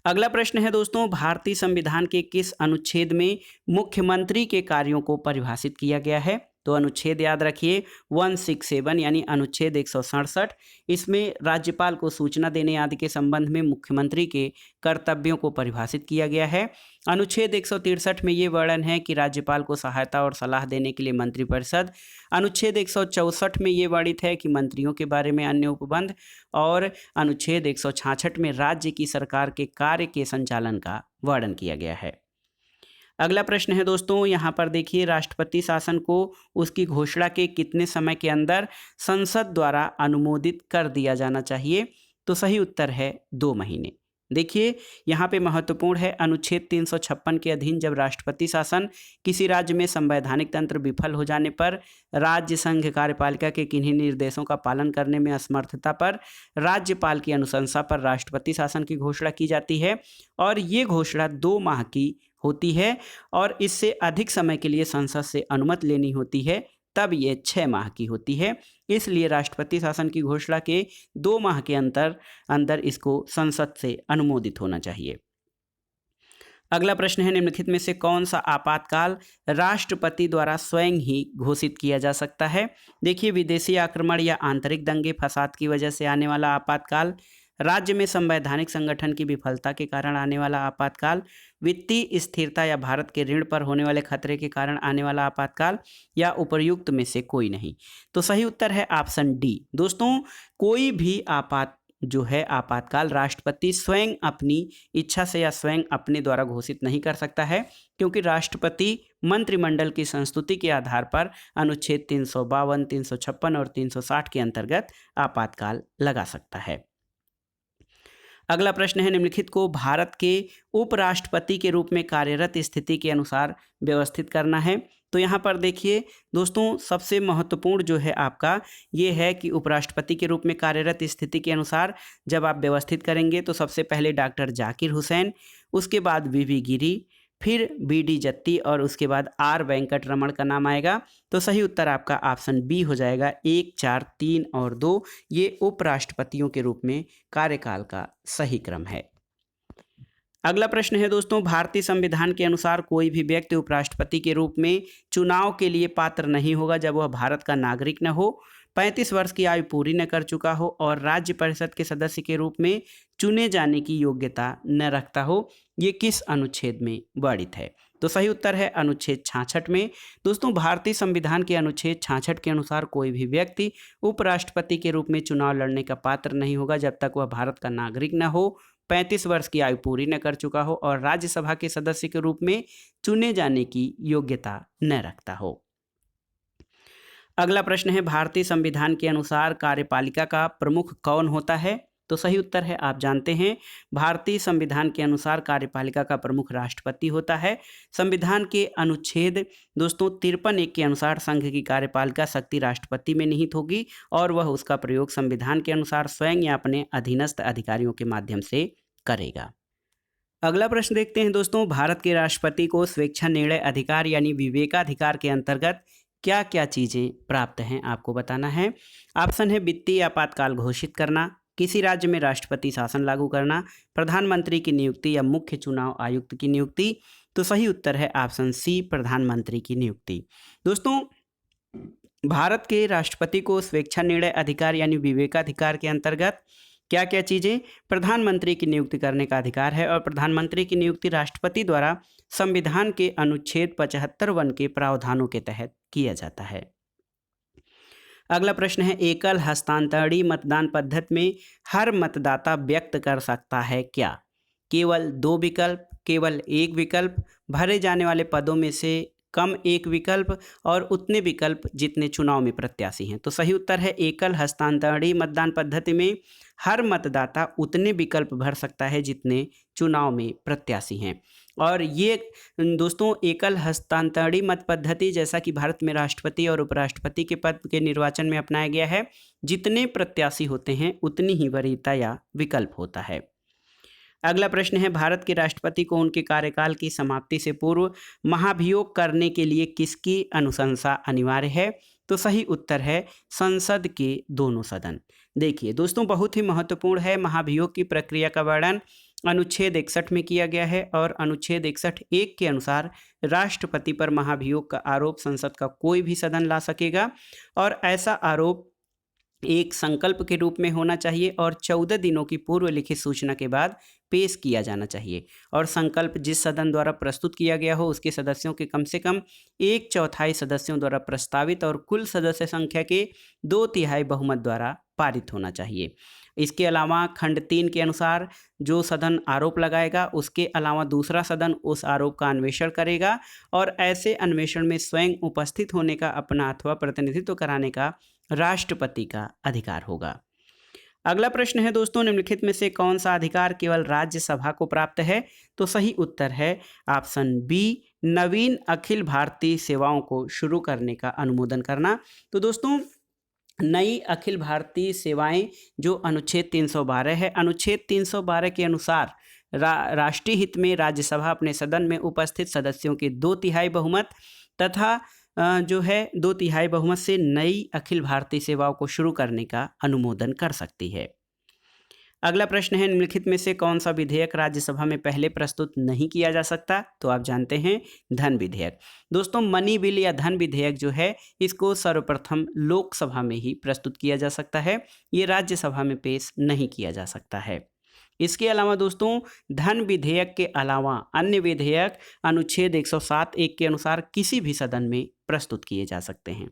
अगला प्रश्न है दोस्तों, भारतीय संविधान के किस अनुच्छेद में मुख्यमंत्री के कार्यों को परिभाषित किया गया है? तो अनुच्छेद याद रखिए 167 यानी अनुच्छेद 167। इसमें राज्यपाल को सूचना देने आदि के संबंध में मुख्यमंत्री के कर्तव्यों को परिभाषित किया गया है। अनुच्छेद 163 में ये वर्णन है कि राज्यपाल को सहायता और सलाह देने के लिए मंत्रिपरिषद। अनुच्छेद 164 में ये वर्णित है कि मंत्रियों के बारे में अन्य उपबंध और अनुच्छेद 166 में राज्य की सरकार के कार्य के संचालन का वर्णन किया गया है। अगला प्रश्न है दोस्तों, यहाँ पर देखिए राष्ट्रपति शासन को उसकी घोषणा के कितने समय के अंदर संसद द्वारा अनुमोदित कर दिया जाना चाहिए? तो सही उत्तर है 2 महीने। देखिए यहाँ पे महत्वपूर्ण है, अनुच्छेद 356 के अधीन जब राष्ट्रपति शासन किसी राज्य में संवैधानिक तंत्र विफल हो जाने पर राज्य संघ कार्यपालिका के किन्हीं निर्देशों का पालन करने में असमर्थता पर राज्यपाल की अनुशंसा पर राष्ट्रपति शासन की घोषणा की जाती है और ये घोषणा 2 माह की होती है और इससे अधिक समय के लिए संसद से अनुमति लेनी होती है तब ये 6 माह की होती है। इसलिए राष्ट्रपति शासन की घोषणा के 2 माह के अंदर इसको संसद से अनुमोदित होना चाहिए। अगला प्रश्न है, निम्नलिखित में से कौन सा आपातकाल राष्ट्रपति द्वारा स्वयं ही घोषित किया जा सकता है? देखिए, विदेशी आक्रमण या आंतरिक दंगे फसाद की वजह से आने वाला आपातकाल, राज्य में संवैधानिक संगठन की विफलता के कारण आने वाला आपातकाल, वित्तीय स्थिरता या भारत के ऋण पर होने वाले खतरे के कारण आने वाला आपातकाल या उपर्युक्त में से कोई नहीं। तो सही उत्तर है ऑप्शन डी। दोस्तों, कोई भी आपातकाल राष्ट्रपति स्वयं अपनी इच्छा से या स्वयं अपने द्वारा घोषित नहीं कर सकता है, क्योंकि राष्ट्रपति मंत्रिमंडल की संस्तुति के आधार पर अनुच्छेद 352, 356 और 360 के अंतर्गत आपातकाल लगा सकता है। अगला प्रश्न है, निम्नलिखित को भारत के उपराष्ट्रपति के रूप में कार्यरत स्थिति के अनुसार व्यवस्थित करना है। तो यहाँ पर देखिए दोस्तों, सबसे महत्वपूर्ण जो है आपका ये है कि उपराष्ट्रपति के रूप में कार्यरत स्थिति के अनुसार जब आप व्यवस्थित करेंगे तो सबसे पहले डॉक्टर जाकिर हुसैन, उसके बाद वी गिरी, फिर बी जत्ती और उसके बाद आर वेंकट रमन का नाम आएगा। तो सही उत्तर आपका ऑप्शन बी हो जाएगा। 1, 4, 3 और 2 ये उपराष्ट्रपतियों के रूप में कार्यकाल का सही क्रम है। अगला प्रश्न है दोस्तों, भारतीय संविधान के अनुसार कोई भी व्यक्ति उपराष्ट्रपति के रूप में चुनाव के लिए पात्र नहीं होगा जब वह भारत का नागरिक न हो। 35 वर्ष की आयु पूरी न कर चुका हो और राज्य परिषद के सदस्य के रूप में चुने जाने की योग्यता न रखता हो। ये किस अनुच्छेद में वर्णित है? तो सही उत्तर है अनुच्छेद 66 में। दोस्तों, भारतीय संविधान के अनुच्छेद 66 के अनुसार कोई भी व्यक्ति उपराष्ट्रपति के रूप में चुनाव लड़ने का पात्र नहीं होगा जब तक वह भारत का नागरिक न हो, 35 वर्ष की आयु पूरी न कर चुका हो और राज्यसभा के सदस्य के रूप में चुने जाने की योग्यता न रखता हो। अगला प्रश्न है, भारतीय संविधान के अनुसार कार्यपालिका का प्रमुख कौन होता है? तो सही उत्तर है, आप जानते हैं, भारतीय संविधान के अनुसार कार्यपालिका का प्रमुख राष्ट्रपति होता है। संविधान के अनुच्छेद दोस्तों 53(1) के अनुसार संघ की कार्यपालिका शक्ति राष्ट्रपति में निहित होगी और वह उसका प्रयोग संविधान के अनुसार स्वयं या अपने अधीनस्थ अधिकारियों के माध्यम से करेगा। अगला प्रश्न देखते हैं दोस्तों, भारत के राष्ट्रपति को स्वेच्छा निर्णय अधिकार यानी विवेकाधिकार के अंतर्गत क्या क्या चीज़ें प्राप्त हैं, आपको बताना है। ऑप्शन है वित्तीय आपातकाल घोषित करना, किसी राज्य में राष्ट्रपति शासन लागू करना, प्रधानमंत्री की नियुक्ति या मुख्य चुनाव आयुक्त की नियुक्ति। तो सही उत्तर है ऑप्शन सी, प्रधानमंत्री की नियुक्ति। दोस्तों, भारत के राष्ट्रपति को स्वेच्छा निर्णय अधिकार यानी विवेकाधिकार के अंतर्गत क्या क्या चीज़ें? प्रधानमंत्री की नियुक्ति करने का अधिकार है और प्रधानमंत्री की नियुक्ति राष्ट्रपति द्वारा संविधान के अनुच्छेद 75(1) के प्रावधानों के तहत किया जाता है। अगला प्रश्न है, एकल हस्तांतरणीय मतदान पद्धति में हर मतदाता व्यक्त कर सकता है क्या? केवल 2 विकल्प, केवल 1 विकल्प, भरे जाने वाले पदों में से कम 1 विकल्प और उतने विकल्प जितने चुनाव में प्रत्याशी हैं। तो सही उत्तर है, एकल हस्तांतरणीय मतदान पद्धति में हर मतदाता उतने विकल्प भर सकता है जितने चुनाव में प्रत्याशी हैं। और ये दोस्तों एकल हस्तांतरणीय मत पद्धति जैसा कि भारत में राष्ट्रपति और उपराष्ट्रपति के पद के निर्वाचन में अपनाया गया है, जितने प्रत्याशी होते हैं उतनी ही वरीयता या विकल्प होता है। अगला प्रश्न है, भारत के राष्ट्रपति को उनके कार्यकाल की समाप्ति से पूर्व महाभियोग करने के लिए किसकी अनुशंसा अनिवार्य है? तो सही उत्तर है संसद के दोनों सदन। देखिए दोस्तों, बहुत ही महत्वपूर्ण है, महाभियोग की प्रक्रिया का वर्णन अनुच्छेद 61 में किया गया है और अनुच्छेद 61(1) के अनुसार राष्ट्रपति पर महाभियोग का आरोप संसद का कोई भी सदन ला सकेगा और ऐसा आरोप एक संकल्प के रूप में होना चाहिए और 14 दिनों की पूर्व लिखित सूचना के बाद पेश किया जाना चाहिए और संकल्प जिस सदन द्वारा प्रस्तुत किया गया हो उसके सदस्यों के कम से कम 1/4 सदस्यों द्वारा प्रस्तावित और कुल सदस्य संख्या के 2/3 बहुमत द्वारा पारित होना चाहिए। इसके अलावा खंड 3 के अनुसार जो सदन आरोप लगाएगा उसके अलावा दूसरा सदन उस आरोप का अन्वेषण करेगा और ऐसे अन्वेषण में स्वयं उपस्थित होने का अपना अथवा प्रतिनिधित्व कराने का राष्ट्रपति का अधिकार होगा। अगला प्रश्न है दोस्तों, निम्नलिखित में से कौन सा अधिकार केवल राज्यसभा को प्राप्त है? तो सही उत्तर है ऑप्शन बी, नवीन अखिल भारतीय सेवाओं को शुरू करने का अनुमोदन करना। तो दोस्तों, नई अखिल भारतीय सेवाएं जो अनुच्छेद 312 है, अनुच्छेद 312 के अनुसार राष्ट्रीय हित में राज्यसभा अपने सदन में उपस्थित सदस्यों के 2/3 बहुमत तथा जो है 2/3 बहुमत से नई अखिल भारतीय सेवाओं को शुरू करने का अनुमोदन कर सकती है। अगला प्रश्न है, निम्नलिखित में से कौन सा विधेयक राज्यसभा में पहले प्रस्तुत नहीं किया जा सकता? तो आप जानते हैं धन विधेयक। दोस्तों, मनी बिल या धन विधेयक जो है इसको सर्वप्रथम लोकसभा में ही प्रस्तुत किया जा सकता है, ये राज्यसभा में पेश नहीं किया जा सकता है। इसके अलावा दोस्तों, धन विधेयक के अलावा अन्य विधेयक अनुच्छेद 107(1) के अनुसार किसी भी सदन में प्रस्तुत किए जा सकते हैं।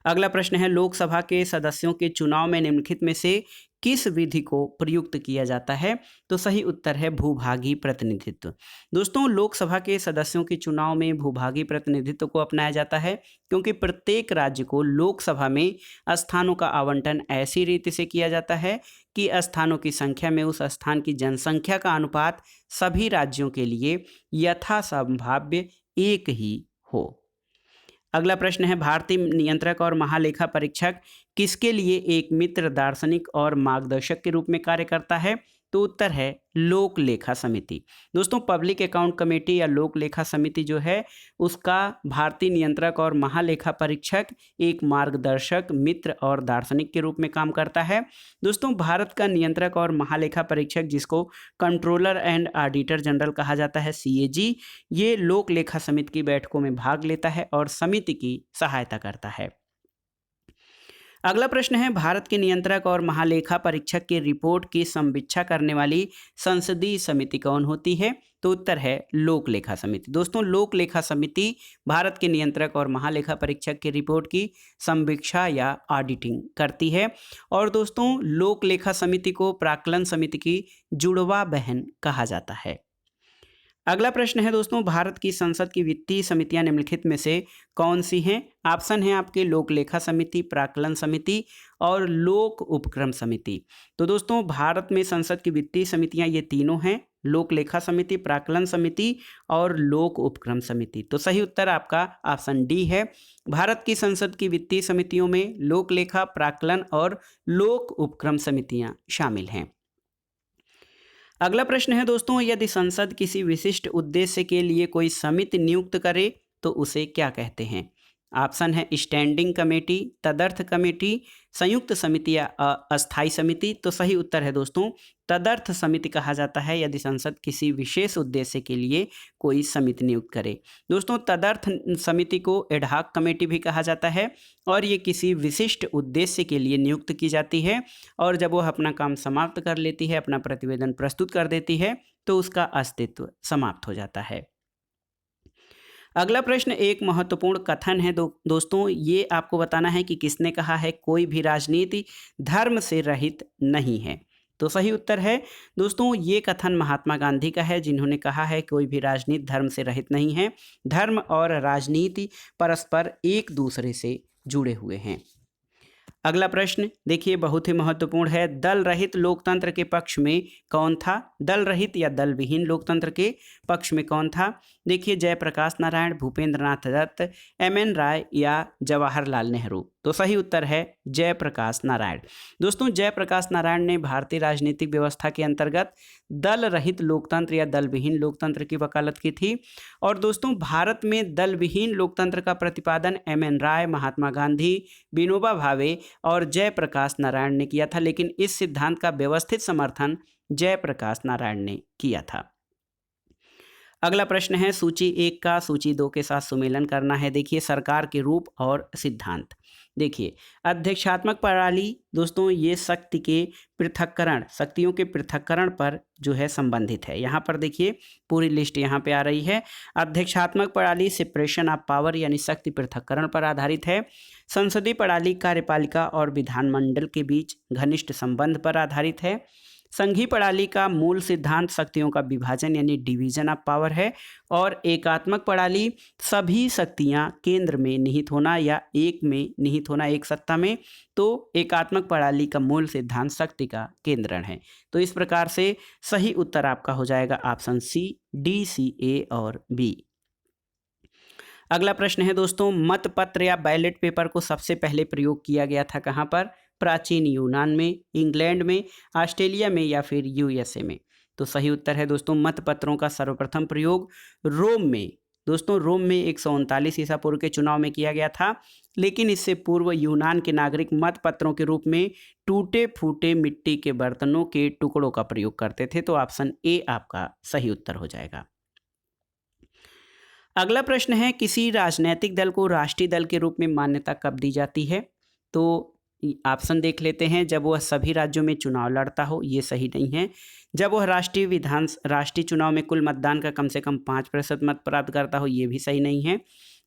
अगला प्रश्न है, लोकसभा के सदस्यों के चुनाव में निम्नलिखित में से किस विधि को प्रयुक्त किया जाता है? तो सही उत्तर है भूभागी प्रतिनिधित्व। दोस्तों, लोकसभा के सदस्यों के चुनाव में भूभागी प्रतिनिधित्व को अपनाया जाता है क्योंकि प्रत्येक राज्य को लोकसभा में स्थानों का आवंटन ऐसी रीति से किया जाता है कि स्थानों की संख्या में उस स्थान की जनसंख्या का अनुपात सभी राज्यों के लिए यथासंभाव्य एक ही हो। अगला प्रश्न है, भारतीय नियंत्रक और महालेखा परीक्षक किसके लिए एक मित्र दार्शनिक और मार्गदर्शक के रूप में कार्य करता है? तो उत्तर है लोक लेखा समिति। दोस्तों, पब्लिक अकाउंट कमेटी या लोक लेखा समिति जो है उसका भारतीय नियंत्रक और महालेखा परीक्षक एक मार्गदर्शक, मित्र और दार्शनिक के रूप में काम करता है। दोस्तों, भारत का नियंत्रक और महालेखा परीक्षक जिसको कंट्रोलर एंड ऑडिटर जनरल कहा जाता है CAG, ये लोक लेखा समिति की बैठकों में भाग लेता है और समिति की सहायता करता है। अगला प्रश्न है, भारत के नियंत्रक और महालेखा परीक्षक की रिपोर्ट की संवीक्षा करने वाली संसदीय समिति कौन होती है? तो उत्तर है लोक लेखा समिति। दोस्तों, लोक लेखा समिति भारत के नियंत्रक और महालेखा परीक्षक की रिपोर्ट की संवीक्षा या ऑडिटिंग करती है। और दोस्तों, लोक लेखा समिति को प्राक्कलन समिति की जुड़वा बहन कहा जाता है। अगला प्रश्न है दोस्तों, भारत की संसद की वित्तीय समितियां निम्नलिखित में से कौन सी हैं? ऑप्शन है आपके लोक लेखा समिति, प्राक्कलन समिति और लोक उपक्रम समिति। तो दोस्तों, भारत में संसद की वित्तीय समितियां ये तीनों हैं, लोक लेखा समिति, प्राक्कलन समिति और लोक उपक्रम समिति। तो सही उत्तर आपका ऑप्शन डी है। भारत की संसद की वित्तीय समितियों में लोक लेखा, प्राक्कलन और लोक उपक्रम समितियां शामिल हैं। अगला प्रश्न है दोस्तों, यदि संसद किसी विशिष्ट उद्देश्य के लिए कोई समिति नियुक्त करे तो उसे क्या कहते हैं? ऑप्शन है स्टैंडिंग कमेटी, तदर्थ कमेटी, संयुक्त समिति या अस्थायी समिति। तो सही उत्तर है दोस्तों तदर्थ समिति कहा जाता है यदि संसद किसी विशेष उद्देश्य के लिए कोई समिति नियुक्त करे। दोस्तों, तदर्थ समिति को एडहॉक कमेटी भी कहा जाता है और ये किसी विशिष्ट उद्देश्य के लिए नियुक्त की जाती है और जब वह अपना काम समाप्त कर लेती है, अपना प्रतिवेदन प्रस्तुत कर देती है, तो उसका अस्तित्व समाप्त हो जाता है। अगला प्रश्न एक महत्वपूर्ण कथन है दोस्तों, ये आपको बताना है कि किसने कहा है कोई भी राजनीति धर्म से रहित नहीं है। तो सही उत्तर है दोस्तों, ये कथन महात्मा गांधी का है, जिन्होंने कहा है कोई भी राजनीति धर्म से रहित नहीं है। धर्म और राजनीति परस्पर एक दूसरे से जुड़े हुए हैं। अगला प्रश्न देखिए, बहुत ही महत्वपूर्ण है। दल रहित लोकतंत्र के पक्ष में कौन था? दल रहित या दल विहीन लोकतंत्र के पक्ष में कौन था? देखिए, जयप्रकाश नारायण, भूपेंद्र नाथ दत्त, एम.एन. राय या जवाहरलाल नेहरू। तो सही उत्तर है जयप्रकाश नारायण। दोस्तों, जयप्रकाश नारायण ने भारतीय राजनीतिक व्यवस्था के अंतर्गत दल रहित लोकतंत्र या दल विहीन लोकतंत्र की वकालत की थी। और दोस्तों, भारत में दल विहीन लोकतंत्र का प्रतिपादन एम.एन. राय, महात्मा गांधी, विनोबा भावे और जयप्रकाश नारायण ने किया था, लेकिन इस सिद्धांत का व्यवस्थित समर्थन जयप्रकाश नारायण ने किया था। अगला प्रश्न है, सूची 1 का सूची 2 के साथ सुमेलन करना है। देखिए, सरकार के रूप और सिद्धांत। देखिए, अध्यक्षात्मक प्रणाली दोस्तों ये शक्ति के पृथक्करण, शक्तियों के पृथक्करण पर जो है संबंधित है। यहाँ पर देखिए पूरी लिस्ट यहाँ पे आ रही है। अध्यक्षात्मक प्रणाली सेपरेशन ऑफ पावर यानी शक्ति पृथक्करण पर आधारित है। संसदीय प्रणाली कार्यपालिका और विधानमंडल के बीच घनिष्ठ संबंध पर आधारित है। संघीय प्रणाली का मूल सिद्धांत शक्तियों का विभाजन यानी डिवीजन ऑफ पावर है। और एकात्मक प्रणाली सभी शक्तियां केंद्र में निहित होना या एक में निहित होना, एक सत्ता में। तो एकात्मक प्रणाली का मूल सिद्धांत शक्ति का केंद्रण है। तो इस प्रकार से सही उत्तर आपका हो जाएगा ऑप्शन सी, डी, सी, ए और बी। अगला प्रश्न है दोस्तों, मतपत्र या बैलेट पेपर को सबसे पहले प्रयोग किया गया था कहाँ पर? प्राचीन यूनान में, इंग्लैंड में, ऑस्ट्रेलिया में या फिर यूएसए में। तो सही उत्तर है दोस्तों मतपत्रों का सर्वप्रथम प्रयोग रोम में। दोस्तों, रोम में 139 ईसा पूर्व के चुनाव में किया गया था, लेकिन इससे पूर्व यूनान के नागरिक मतपत्रों के रूप में टूटे फूटे मिट्टी के बर्तनों के टुकड़ों का प्रयोग करते थे। तो ऑप्शन ए आपका सही उत्तर हो जाएगा। अगला प्रश्न है, किसी राजनीतिक दल को राष्ट्रीय दल के रूप में मान्यता कब दी जाती है? तो ऑप्शन देख लेते हैं। जब वह सभी राज्यों में चुनाव लड़ता हो, ये सही नहीं है। जब वह राष्ट्रीय चुनाव में कुल मतदान का कम से कम 5% मत प्राप्त करता हो, ये भी सही नहीं है।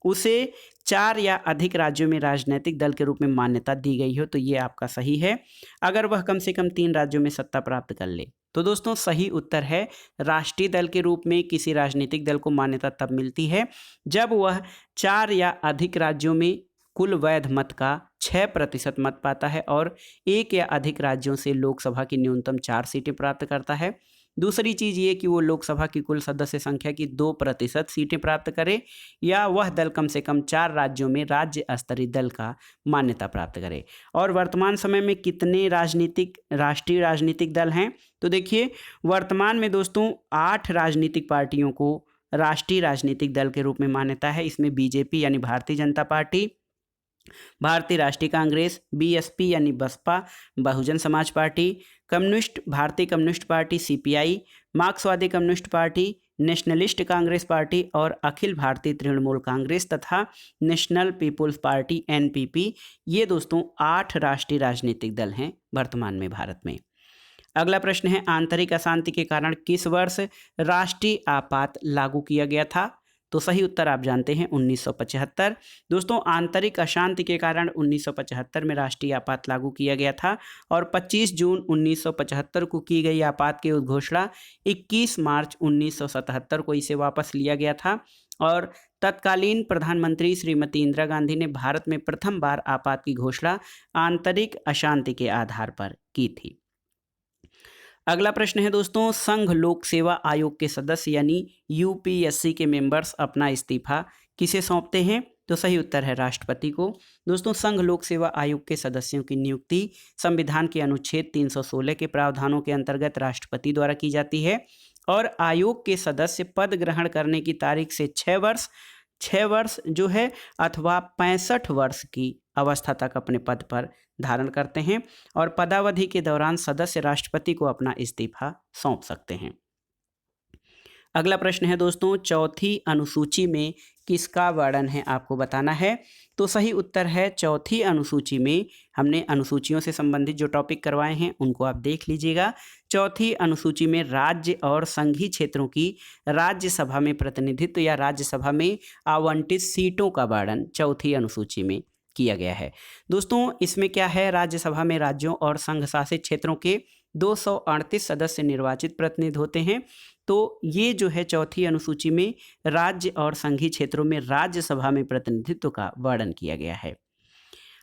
उसे 4 या अधिक राज्यों में राजनीतिक दल के रूप में मान्यता दी गई हो, तो ये आपका सही है। अगर वह कम से कम 3 राज्यों में सत्ता प्राप्त कर ले। तो दोस्तों, सही उत्तर है राष्ट्रीय दल के रूप में किसी राजनीतिक दल को मान्यता तब मिलती है जब वह 4 या अधिक राज्यों में कुल वैध मत का 6% मत पाता है और 1 या अधिक राज्यों से लोकसभा की न्यूनतम 4 सीटें प्राप्त करता है। दूसरी चीज़ ये कि वो लोकसभा की कुल सदस्य संख्या की 2% सीटें प्राप्त करे, या वह दल कम से कम 4 राज्यों में राज्य स्तरीय दल का मान्यता प्राप्त करे। और वर्तमान समय में कितने राष्ट्रीय राजनीतिक दल हैं? तो देखिए, वर्तमान में दोस्तों 8 राजनीतिक पार्टियों को राष्ट्रीय राजनीतिक दल के रूप में मान्यता है। इसमें बीजेपी यानी भारतीय जनता पार्टी, भारतीय राष्ट्रीय कांग्रेस, बीएसपी यानी बसपा, बहुजन समाज पार्टी, भारतीय कम्युनिस्ट पार्टी सीपीआई, मार्क्सवादी communist party, nationalist Congress party और अखिल भारतीय तृणमूल कांग्रेस तथा नेशनल पीपुल्स पार्टी एनपीपी, ये दोस्तों 8 राष्ट्रीय राजनीतिक दल हैं वर्तमान में भारत में। अगला प्रश्न है, आंतरिक अशांति के कारण किस वर्ष राष्ट्रीय आपात लागू किया गया था? तो सही उत्तर आप जानते हैं 1975। दोस्तों आंतरिक अशांति के कारण 1975 में राष्ट्रीय आपात लागू किया गया था और 25 जून 1975 को की गई आपात की उद्घोषणा 21 मार्च 1977 को इसे वापस लिया गया था और तत्कालीन प्रधानमंत्री श्रीमती इंदिरा गांधी ने भारत में प्रथम बार आपात की घोषणा आंतरिक अशांति के आधार पर की थी। अगला प्रश्न है दोस्तों, संघ लोक सेवा आयोग के सदस्य यानी यूपीएससी के मेंबर्स अपना इस्तीफा किसे सौंपते हैं? तो सही उत्तर है राष्ट्रपति को। दोस्तों संघ लोक सेवा आयोग के सदस्यों की नियुक्ति संविधान के अनुच्छेद 316 के प्रावधानों के अंतर्गत राष्ट्रपति द्वारा की जाती है और आयोग के सदस्य पद ग्रहण करने की तारीख से 6 वर्ष जो है अथवा 65 वर्ष की अवस्था तक अपने पद पर धारण करते हैं और पदावधि के दौरान सदस्य राष्ट्रपति को अपना इस्तीफा सौंप सकते हैं। अगला प्रश्न है दोस्तों, चौथी अनुसूची में किसका वर्णन है आपको बताना है। तो सही उत्तर है चौथी अनुसूची में, हमने अनुसूचियों से संबंधित जो टॉपिक करवाए हैं उनको आप देख लीजिएगा। चौथी अनुसूची में राज्य और संघीय क्षेत्रों की राज्यसभा में प्रतिनिधित्व या राज्यसभा में आवंटित सीटों का वर्णन चौथी अनुसूची में किया गया है। दोस्तों इसमें क्या है, राज्यसभा में राज्यों और संघ शासित क्षेत्रों के 238 सदस्य निर्वाचित प्रतिनिधि होते हैं। तो ये जो है चौथी अनुसूची में राज्य और संघीय क्षेत्रों में राज्यसभा में प्रतिनिधित्व का वर्णन किया गया है।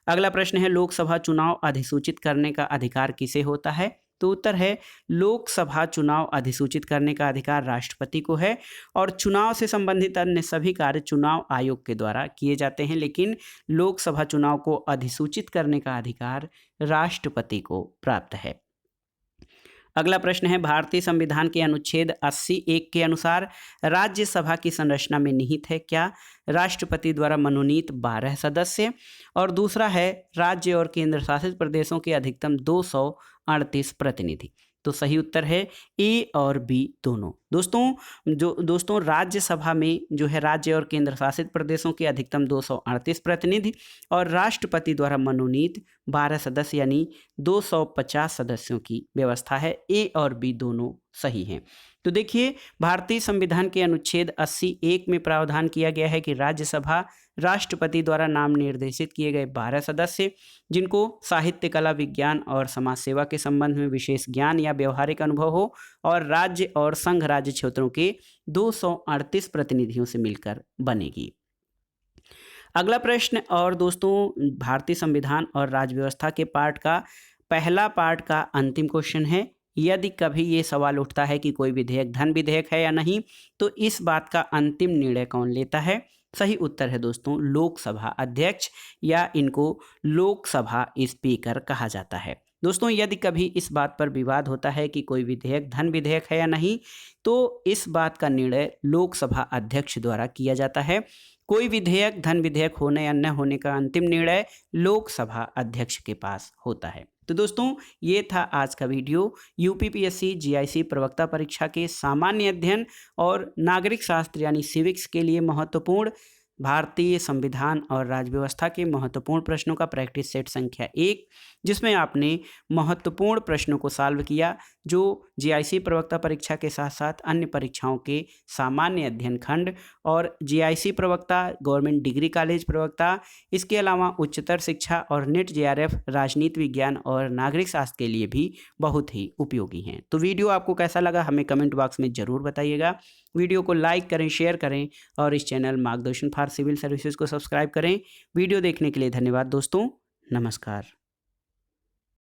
अगला प्रश्न है, लोकसभा चुनाव अधिसूचित करने का अधिकार किसे होता है? तो उत्तर है लोकसभा चुनाव अधिसूचित करने का अधिकार राष्ट्रपति को है और चुनाव से संबंधित अन्य सभी कार्य चुनाव आयोग के द्वारा किए जाते हैं, लेकिन लोकसभा चुनाव को अधिसूचित करने का अधिकार राष्ट्रपति को प्राप्त है। अगला प्रश्न है, भारतीय संविधान के अनुच्छेद 80(1) के अनुसार राज्यसभा की संरचना में निहित है क्या? राष्ट्रपति द्वारा मनोनीत 12 सदस्य और दूसरा है राज्य और केंद्र शासित प्रदेशों के अधिकतम 238 प्रतिनिधि। तो सही उत्तर है ए और बी दोनों। दोस्तों राज्यसभा में जो है राज्य और केंद्र शासित प्रदेशों के अधिकतम 238 प्रतिनिधि और राष्ट्रपति द्वारा मनोनीत 12 सदस्य यानी 250 सदस्यों की व्यवस्था है। ए और बी दोनों सही हैं। तो देखिए भारतीय संविधान के अनुच्छेद 80(1) में प्रावधान किया गया है कि राज्यसभा राष्ट्रपति द्वारा नाम निर्देशित किए गए 12 सदस्य जिनको साहित्य, कला, विज्ञान और समाज सेवा के संबंध में विशेष ज्ञान या व्यवहारिक अनुभव हो और राज्य और संघ राज्य क्षेत्रों के 238 प्रतिनिधियों से मिलकर बनेगी। अगला प्रश्न, और दोस्तों भारतीय संविधान और राज्य व्यवस्था के पार्ट का पहला पार्ट का अंतिम क्वेश्चन है। यदि कभी ये सवाल उठता है कि कोई विधेयक धन विधेयक है या नहीं, तो इस बात का अंतिम निर्णय कौन लेता है? सही उत्तर है दोस्तों लोकसभा अध्यक्ष या इनको लोकसभा स्पीकर कहा जाता है। दोस्तों यदि कभी इस बात पर विवाद होता है कि कोई विधेयक धन विधेयक है या नहीं, तो इस बात का निर्णय लोकसभा अध्यक्ष द्वारा किया जाता है। कोई विधेयक धन विधेयक होने या न होने का अंतिम निर्णय लोकसभा अध्यक्ष के पास होता है। तो दोस्तों ये था आज का वीडियो यूपीपीएससी जीआईसी प्रवक्ता परीक्षा के सामान्य अध्ययन और नागरिक शास्त्र यानी सिविक्स के लिए महत्वपूर्ण भारतीय संविधान और राज्य व्यवस्था के महत्वपूर्ण प्रश्नों का प्रैक्टिस सेट संख्या 1, जिसमें आपने महत्वपूर्ण प्रश्नों को सॉल्व किया जो जीआईसी प्रवक्ता परीक्षा के साथ साथ अन्य परीक्षाओं के सामान्य अध्ययन खंड और जीआईसी प्रवक्ता, गवर्नमेंट डिग्री कॉलेज प्रवक्ता, इसके अलावा उच्चतर शिक्षा और नेट जेआरएफ, राजनीति विज्ञान और नागरिक शास्त्र के लिए भी बहुत ही उपयोगी हैं। तो वीडियो आपको कैसा लगा हमें कमेंट बॉक्स में ज़रूर बताइएगा। वीडियो को लाइक करें, शेयर करें और इस चैनल मार्गदर्शन फॉर सिविल सर्विसेज को सब्सक्राइब करें। वीडियो देखने के लिए धन्यवाद दोस्तों, नमस्कार।